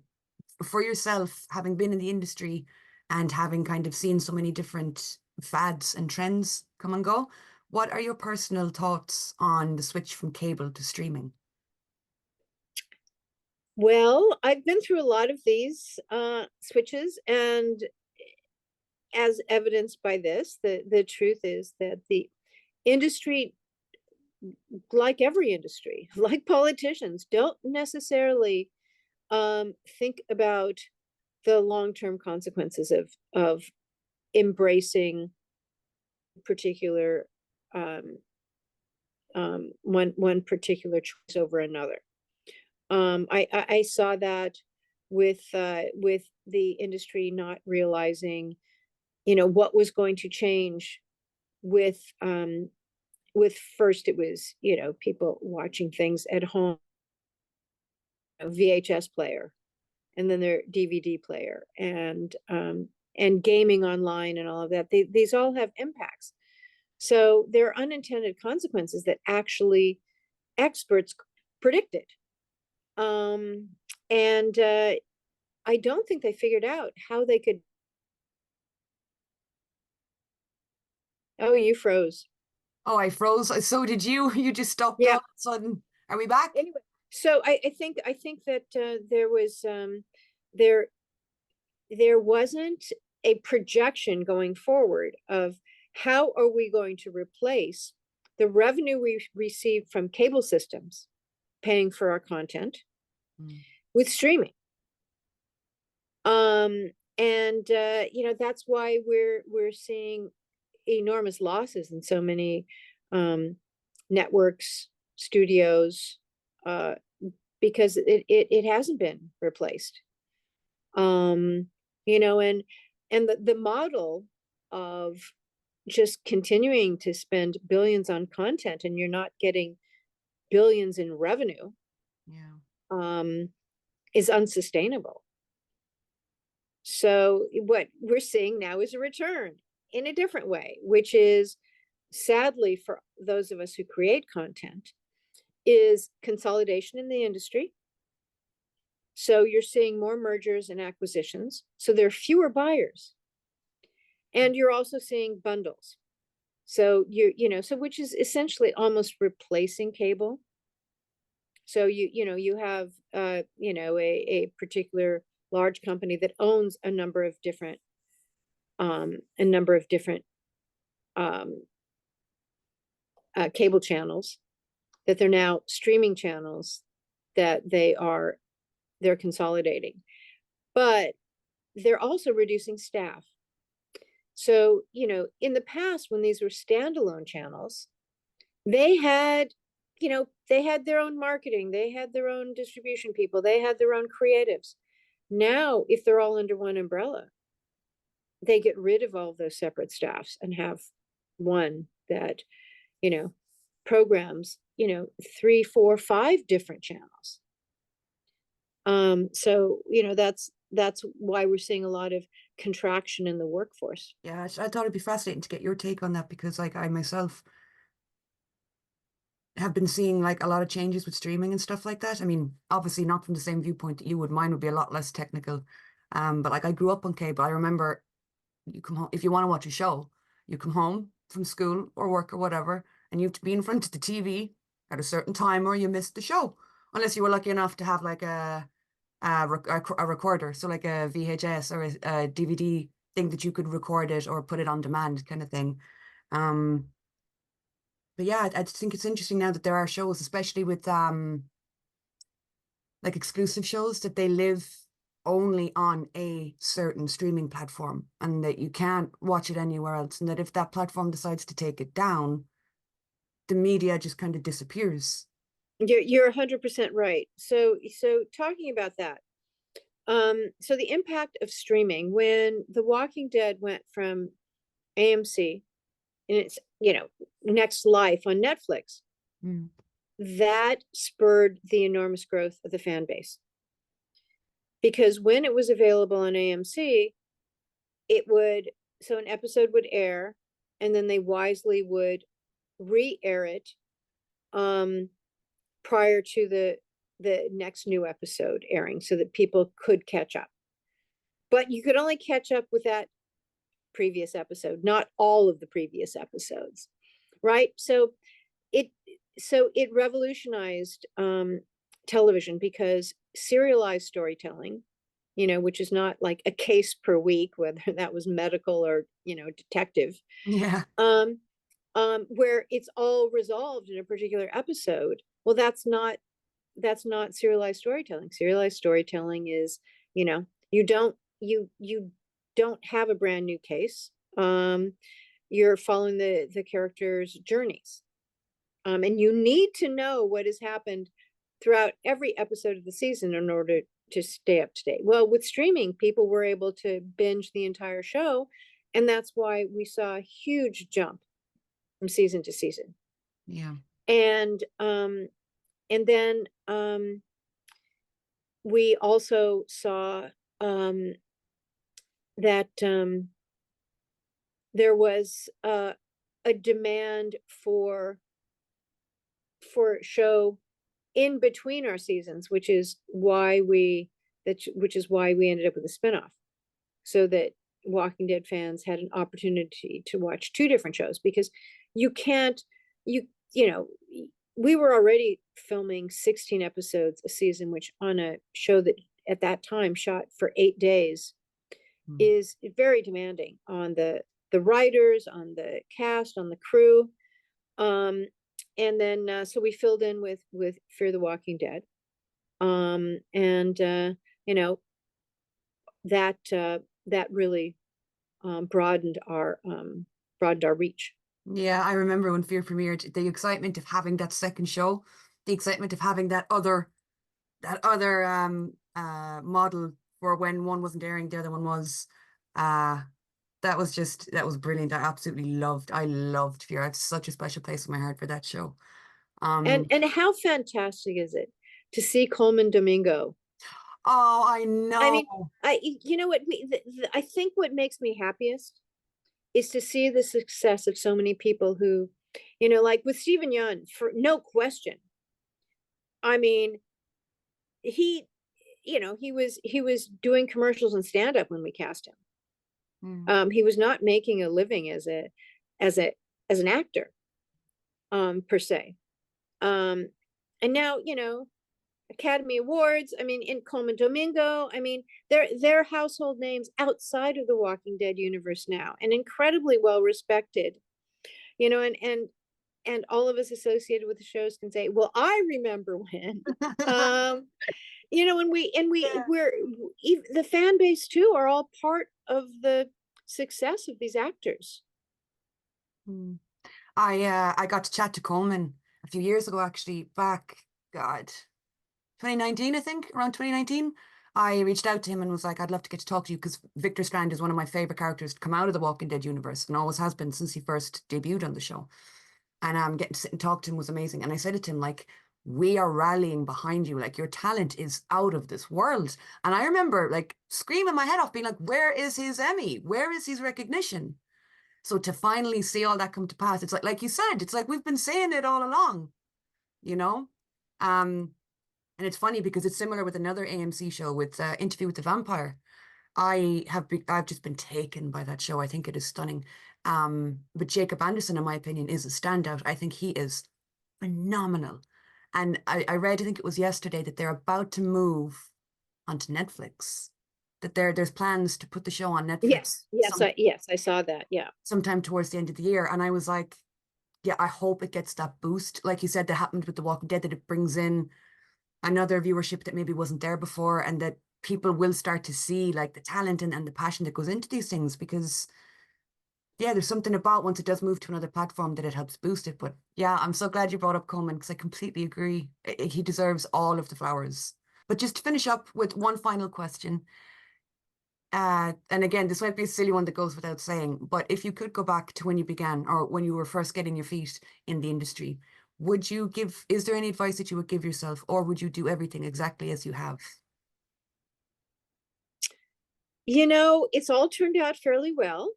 for yourself, having been in the industry and having kind of seen so many different fads and trends come and go, what are your personal thoughts on the switch from cable to streaming? Well, I've been through a lot of these switches, and as evidenced by this, the truth is that the industry, like every industry, like politicians, don't necessarily think about the long-term consequences of embracing particular one particular choice over another. I saw that with the industry not realizing, what was going to change with first it was, people watching things at home, VHS player, and then their DVD player, and gaming online and all of that. These all have impacts. So there are unintended consequences that actually experts predicted. And I don't think they figured out how they could. Oh, you froze. Oh, I froze. So did you. You just stopped all Yeah. of a sudden. Are we back? Anyway, so I think that there was there there wasn't a projection going forward of how are we going to replace the revenue we receive from cable systems paying for our content with streaming. And that's why we're seeing enormous losses in so many networks, studios, because it hasn't been replaced. And the model of just continuing to spend billions on content and you're not getting billions in revenue, is unsustainable. So what we're seeing now is a return in a different way, which is, sadly for those of us who create content, is consolidation in the industry. So you're seeing more mergers and acquisitions. So there are fewer buyers. And you're also seeing bundles. So so which is essentially almost replacing cable. So you have a particular large company that owns a number of different cable channels, that they're now streaming channels, that they are they're consolidating, but they're also reducing staff. So, you know, in the past, when these were standalone channels, they had, you know, they had their own marketing, they had their own distribution people, they had their own creatives. Now, if they're all under one umbrella, they get rid of all of those separate staffs and have one that, you know, programs, you know, 3, 4, 5 different channels. So, you know, that's why we're seeing a lot of contraction in the workforce. Yeah, I thought it'd be fascinating to get your take on that, because like I myself have been seeing like a lot of changes with streaming and stuff like that. I mean, obviously not from the same viewpoint that you would. Mine would be a lot less technical. But like I grew up on cable. I remember you come home if you want to watch a show, you come home from school or work or whatever, and you have to be in front of the TV at a certain time, or you missed the show, unless you were lucky enough to have like a recorder, so like a VHS or a DVD thing that you could record it or put it on demand kind of thing. Um, but yeah, I think it's interesting now that there are shows, especially with like exclusive shows, that they live only on a certain streaming platform and that you can't watch it anywhere else. And that if that platform decides to take it down, the media just kind of disappears. You're 100% right. So talking about that, so the impact of streaming when The Walking Dead went from AMC and its, you know, next life on Netflix, that spurred the enormous growth of the fan base. Because when it was available on AMC, it would, so an episode would air and then they wisely would re-air it prior to the next new episode airing so that people could catch up. But you could only catch up with that previous episode, not all of the previous episodes, right? So it revolutionized television, because serialized storytelling, you know, which is not like a case per week, whether that was medical or, you know, detective, Yeah. where it's all resolved in a particular episode. Well, that's not serialized storytelling. Serialized storytelling is, you know, you don't have a brand new case. You're following the characters' journeys. And you need to know what has happened throughout every episode of the season in order to stay up to date. Well, with streaming, people were able to binge the entire show, and that's why we saw a huge jump from season to season. Yeah. And then we also saw that there was a demand for show in between our seasons, which is why we ended up with a spinoff, so that Walking Dead fans had an opportunity to watch 2 different shows. Because you can't, you know, we were already filming 16 episodes a season, which on a show that at that time shot for 8 days is very demanding on the writers, on the cast, on the crew. And then so we filled in with Fear the Walking Dead. And you know, that really broadened our reach. Yeah, I remember when Fear premiered, the excitement of having that second show, the excitement of having that other model for when one wasn't airing, the other one was. That was brilliant. I loved Fear. I have such a special place in my heart for that show. And how fantastic is it to see Coleman Domingo? Oh, I know. I mean, you know what, I think what makes me happiest is to see the success of so many people who, you know, like with Stephen Yeun, for no question. I mean, he, you know, he was doing commercials and stand-up when we cast him. He was not making a living as an actor, per se. And now, you know, Academy Awards. I mean, in Coleman Domingo. I mean, they're household names outside of the Walking Dead universe now, and incredibly well respected. You know, and all of us associated with the shows can say, "Well, I remember when." You know, the fan base too are all part of the success of these actors. Mm. I got to chat to Corman a few years ago, actually, back, God, 2019, I think, around 2019. I reached out to him and was like, I'd love to get to talk to you because Victor Strand is one of my favorite characters to come out of the Walking Dead universe and always has been since he first debuted on the show. And getting to sit and talk to him was amazing. And I said it to him, like, we are rallying behind you. Like, your talent is out of this world. And I remember, like, screaming my head off, being like, where is his Emmy? Where is his recognition? So to finally see all that come to pass, it's like you said, it's like we've been saying it all along, you know? And it's funny because it's similar with another AMC show with Interview with the Vampire. I've just been taken by that show. I think it is stunning. But Jacob Anderson, in my opinion, is a standout. I think he is phenomenal. And I read, I think it was yesterday, that they're about to move onto Netflix. That there's plans to put the show on Netflix. Yes, I saw that. Yeah. Sometime towards the end of the year. And I was like, yeah, I hope it gets that boost. Like you said, that happened with The Walking Dead, that it brings in another viewership that maybe wasn't there before, and that people will start to see like the talent and the passion that goes into these things. Because yeah, there's something about once it does move to another platform that it helps boost it. But yeah, I'm so glad you brought up Coleman because I completely agree. He deserves all of the flowers. But just to finish up with one final question, and again, this might be a silly one that goes without saying, but if you could go back to when you began or when you were first getting your feet in the industry, is there any advice that you would give yourself, or would you do everything exactly as you have? You know, it's all turned out fairly well.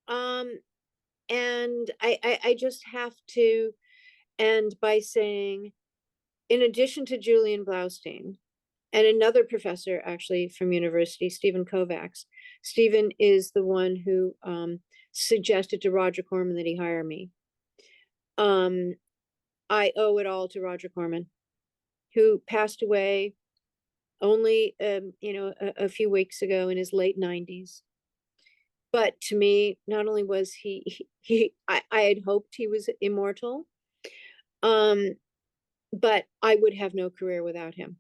And I just have to end by saying, in addition to Julian Blaustein and another professor actually from university, Stephen Kovacs, Stephen is the one who suggested to Roger Corman that he hire me. I owe it all to Roger Corman, who passed away only a few weeks ago in his late 90s. But to me, not only was I had hoped he was immortal, but I would have no career without him.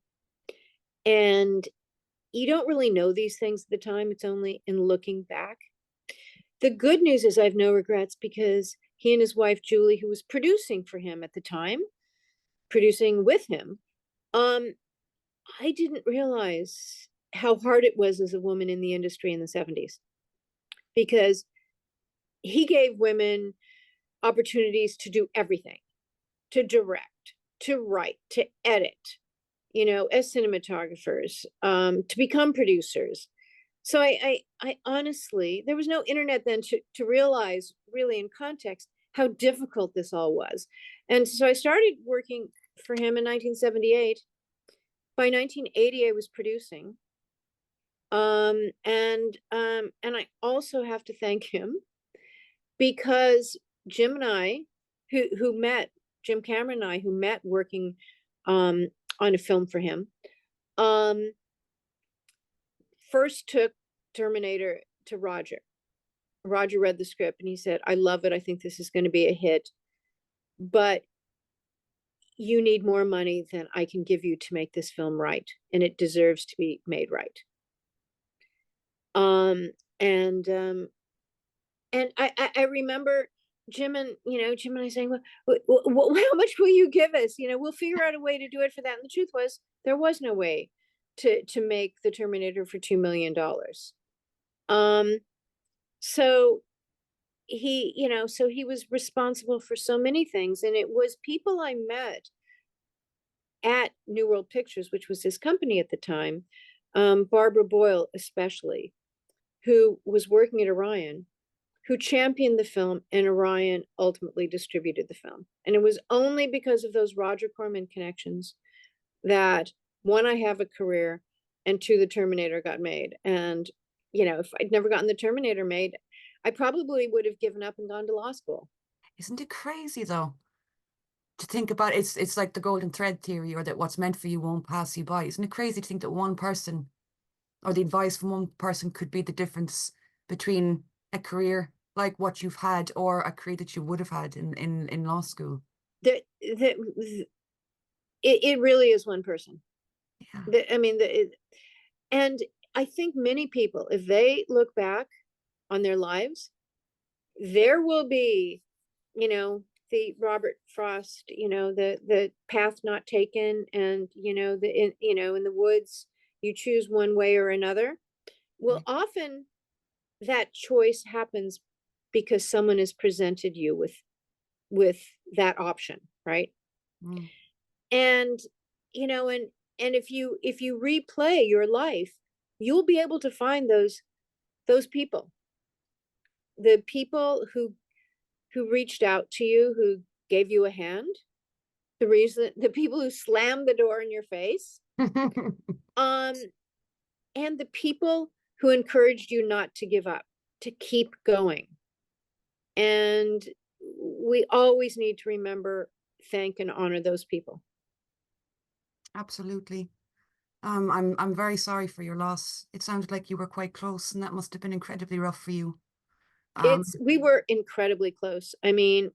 And you don't really know these things at the time. It's only in looking back. The good news is I have no regrets because he and his wife, Julie, who was producing for him at the time, producing with him, I didn't realize how hard it was as a woman in the industry in the 70s, because he gave women opportunities to do everything, to direct, to write, to edit, as cinematographers, to become producers. So I honestly, there was no internet then to realize really in context how difficult this all was. And so I started working for him in 1978. By 1980, I was producing. And I also have to thank him because Jim and I, who met, Jim Cameron and I, who met working on a film for him, first took Terminator to Roger. Roger read the script and he said, I love it. I think this is going to be a hit, but you need more money than I can give you to make this film right. And it deserves to be made right. And I remember Jim and I saying, well, how much will you give us? We'll figure out a way to do it for that. And the truth was, there was no way to make the Terminator for $2 million. So he was responsible for so many things. And it was people I met at New World Pictures, which was his company at the time, Barbara Boyle especially, who was working at Orion, who championed the film, and Orion ultimately distributed the film. And it was only because of those Roger Corman connections that, one, I have a career, and two, the Terminator got made. And, if I'd never gotten the Terminator made, I probably would have given up and gone to law school. Isn't it crazy though? To think about it, it's like the golden thread theory, or that what's meant for you won't pass you by. Isn't it crazy to think that one person, or the advice from one person, could be the difference between a career like what you've had or a career that you would have had in law school? It really is one person. Yeah. And I think many people, if they look back on their lives, there will be, the Robert Frost, the path not taken, and in the woods, you choose one way or another. Well, often that choice happens because someone has presented you with that option, right? Mm. And and if you replay your life, you'll be able to find those people, the people who reached out to you, who gave you a hand, the people who slammed the door in your face, um and the people who encouraged you not to give up, to keep going. And we always need to remember, thank and honor those people. Absolutely. I'm very sorry for your loss. It sounded like you were quite close, and that must have been incredibly rough for you. We were incredibly close. I mean,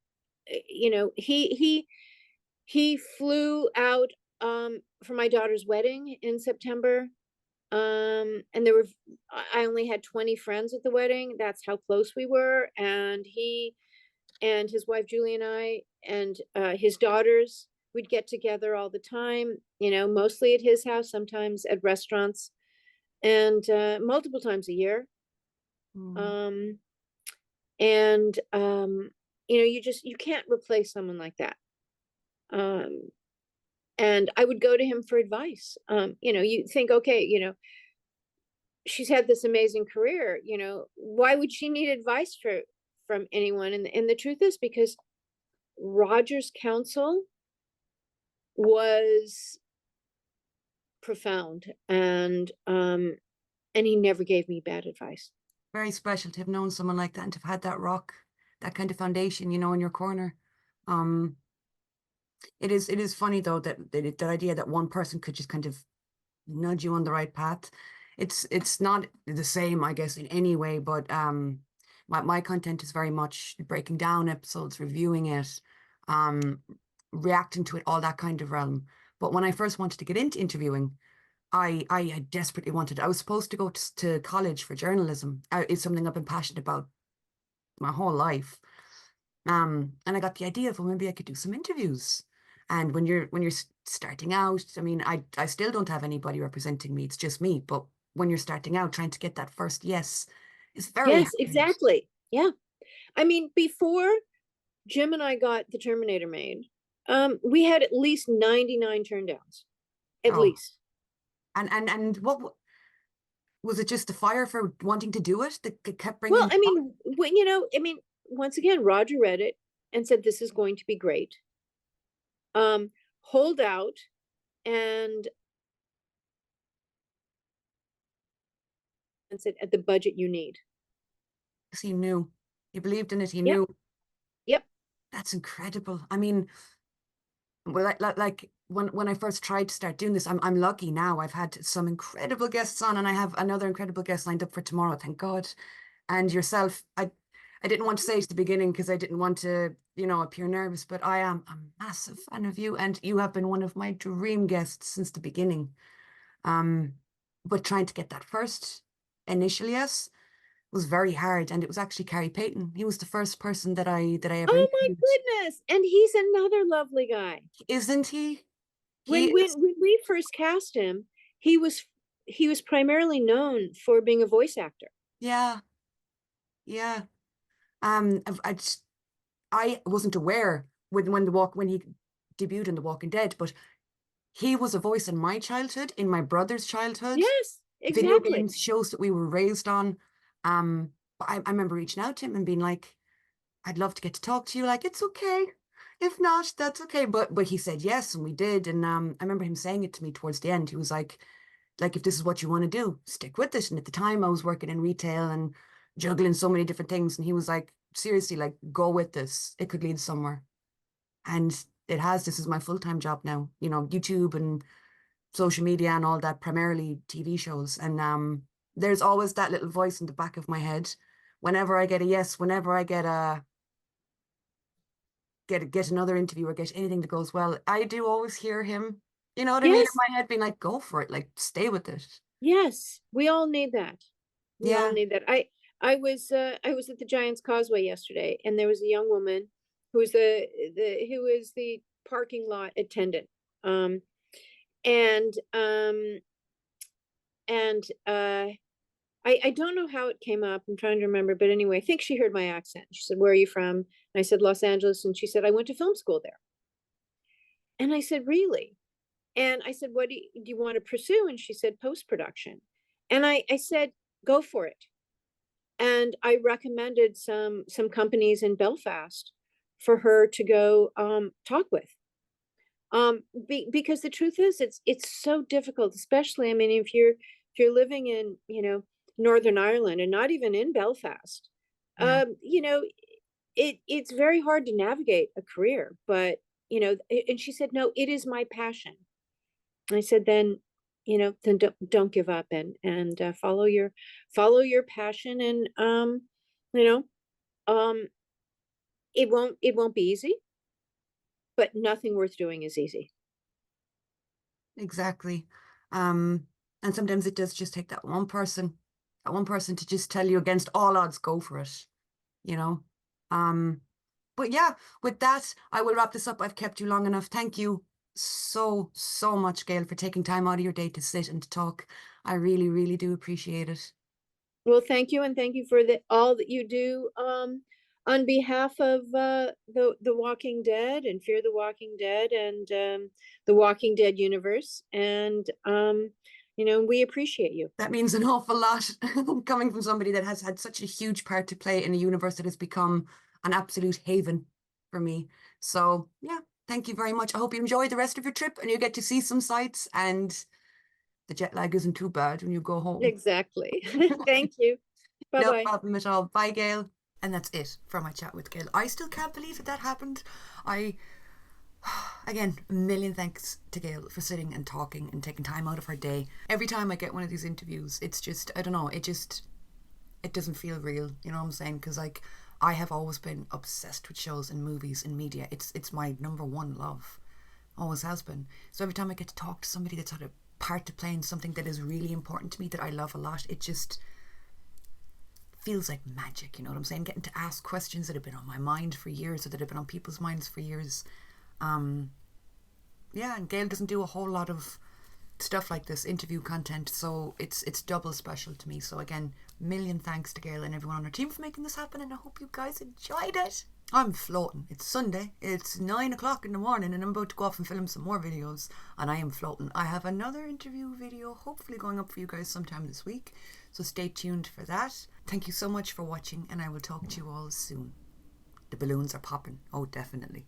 he flew out for my daughter's wedding in September. And I only had 20 friends at the wedding. That's how close we were. And he and his wife Julie and I and his daughters, we'd get together all the time, mostly at his house, sometimes at restaurants, and multiple times a year. Um, and you can't replace someone like that. And I would go to him for advice. You think, okay, she's had this amazing career, why would she need advice from anyone? And the truth is, because Roger's counsel was profound, and he never gave me bad advice. Very special to have known someone like that and to have had that rock, that kind of foundation, in your corner. Um, it is funny though that idea that one person could just kind of nudge you on the right path. It's not the same, I guess, in any way, but my content is very much breaking down episodes, reviewing it, um, reacting to it, all that kind of realm. But when I first wanted to get into interviewing, I desperately wanted. I was supposed to go to college for journalism. It's something I've been passionate about my whole life. And I got the idea of, well, maybe I could do some interviews. And when you're starting out, I mean, I still don't have anybody representing me. It's just me. But when you're starting out, trying to get that first yes is very Yes, hard. exactly. Yeah. I mean, before Jim and I got the Terminator made, we had at least 99 turn downs, at Oh, least. and what was it? Just the fire for wanting to do it that kept Well, bringing you I on? mean, once again, Roger read it and said, this is going to be great. Hold out, and said, at the budget you need. Because he knew. He believed in it. He Yep. knew. Yep. That's incredible. I mean, well, like when I first tried to start doing this, I'm lucky now. I've had some incredible guests on, and I have another incredible guest lined up for tomorrow, thank God. And yourself, I didn't want to say it at the beginning because I didn't want to, appear nervous, but I am a massive fan of you, and you have been one of my dream guests since the beginning. Um, but trying to get that first initial yes was very hard, and it was actually Carrie Payton. He was the first person that I ever Oh my interviewed. goodness. And he's another lovely guy. Isn't he? He When is. when when we first cast him, he was he was primarily known for being a voice actor. Yeah, yeah. I wasn't aware when he debuted in The Walking Dead, but he was a voice in my childhood, in my brother's childhood, Yes, video exactly. games, shows that we were raised on. But I remember reaching out to him and being like, "I'd love to get to talk to you." Like, it's okay. If not, that's okay. But he said yes, and we did. And I remember him saying it to me towards the end. He was like if this is what you want to do, stick with it. And at the time I was working in retail and juggling so many different things. And he was like, seriously, like, go with this. It could lead somewhere. And it has. This is my full-time job now, YouTube and social media and all that, primarily TV shows. And there's always that little voice in the back of my head. Whenever I get a yes, whenever I get another interview or get anything that goes well, I do always hear him, You know what I mean? In Yes, my head being like, go for it, like stay with it. yes, we all need that. We all Yeah. need that. I was at the Giant's Causeway yesterday, and there was a young woman who is the parking lot attendant. Um, and and I don't know how it came up. I'm trying to remember, but anyway, I think she heard my accent. She said, "Where are you from?" And I said, "Los Angeles." And she said, "I went to film school there." And I said, "Really?" And I said, "What do you want to pursue?" And she said, "Post production." And I said, "Go for it." And I recommended some companies in Belfast for her to go talk with. Because the truth is, it's so difficult, especially, I mean, if you're living in, Northern Ireland and not even in Belfast, Yeah. you know, it's very hard to navigate a career. But and she said, "No, it is my passion." And I said, then don't give up, and follow your passion. And you know, um, it won't be easy, but nothing worth doing is easy. Exactly. Um, and sometimes it does just take that one person to just tell you against all odds, go for it, you know? Um, but yeah, with that, I will wrap this up. I've kept you long enough. Thank you so, so much, Gail, for taking time out of your day to sit and to talk. I really, really do appreciate it. Well, thank you, and thank you for all that you do on behalf of the Walking Dead and Fear the Walking Dead, and the Walking Dead universe. And we appreciate you. That means an awful lot coming from somebody that has had such a huge part to play in a universe that has become an absolute haven for me. So, yeah, thank you very much. I hope you enjoy the rest of your trip and you get to see some sights and the jet lag isn't too bad when you go home. Exactly. Thank you. Bye No bye. problem at all. Bye, Gail. And that's it for my chat with Gail. I still can't believe that happened. I Again, a million thanks to Gail for sitting and talking and taking time out of her day. Every time I get one of these interviews, it's just, I don't know, it doesn't feel real, you know what I'm saying? Because, like, I have always been obsessed with shows and movies and media. It's my number one love. Always has been. So every time I get to talk to somebody that's had a part to play in something that is really important to me, that I love a lot, it just feels like magic, you know what I'm saying? Getting to ask questions that have been on my mind for years or that have been on people's minds for years. Yeah, and Gail doesn't do a whole lot of stuff like this, interview content, so it's double special to me. So again, million thanks to Gail and everyone on her team for making this happen, and I hope you guys enjoyed it. I'm floating. It's Sunday. It's 9 o'clock in the morning, and I'm about to go off and film some more videos, and I am floating. I have another interview video hopefully going up for you guys sometime this week, so stay tuned for that. Thank you so much for watching, and I will talk to you all soon. The balloons are popping. Oh, definitely.